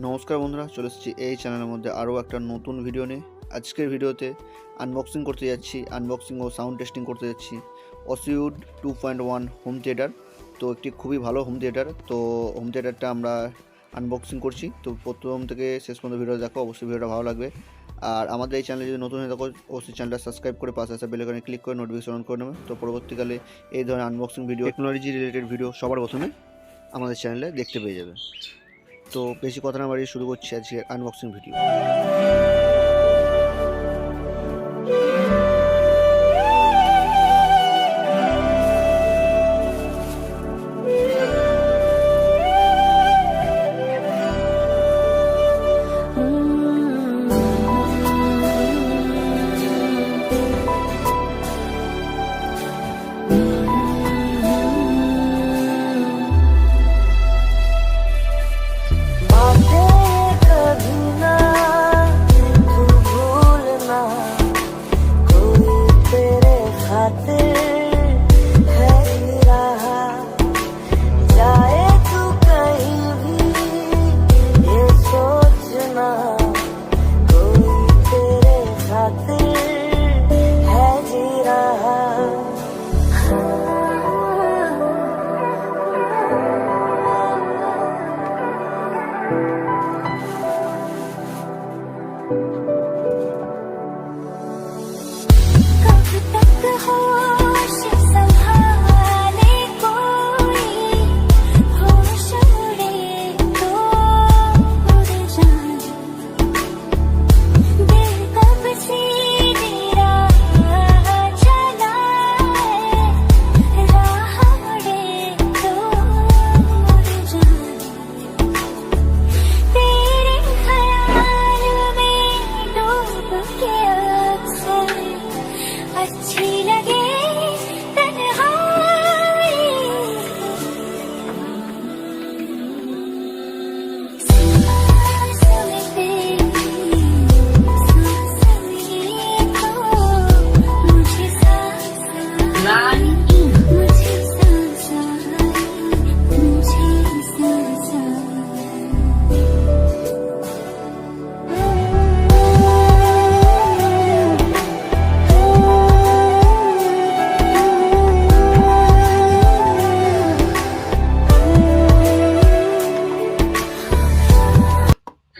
নমস্কার বন্ধুরা, চলে এসেছি এই চ্যানেলের মধ্যে আরও একটা নতুন ভিডিও নিয়ে। আজকের ভিডিওতে আনবক্সিং করতে যাচ্ছি, আনবক্সিং ও সাউন্ড টেস্টিং করতে যাচ্ছি অসিউড 2.1 হোম থিয়েটার। তো একটি খুবই ভালো হোম থিয়েটার। তো হোম থিয়েটারটা আমরা আনবক্সিং করছি। তো প্রথম থেকে শেষ পর্যন্ত ভিডিও দেখো, অবশ্যই ভিডিওটা ভালো লাগবে। আর আমাদের এই চ্যানেলে যদি নতুন হয়ে থাকো, অবশ্যই চ্যানেলটা সাবস্ক্রাইব করে পাশে আসা বেল আইকনে ক্লিক করে নোটিফিকেশন অন করে নেবে। তো পরবর্তীকালে এই ধরনের unboxing video, technology related video সবার প্রথমে আমাদের চ্যানেলে দেখতে পেয়ে যাবে। তো বেশি কথা না বাড়িয়ে শুরু করছি আজকের unboxing video.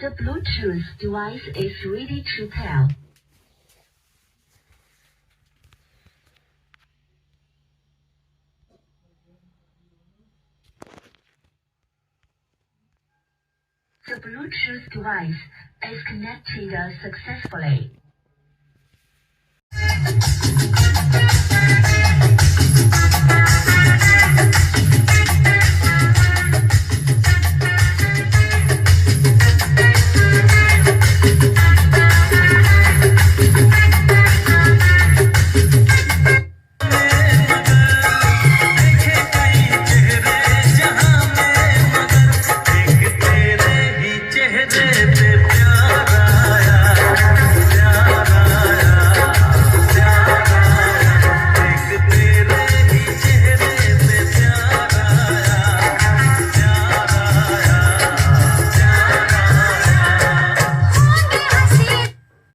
The Bluetooth device is ready to pair. The Bluetooth device is connected successfully.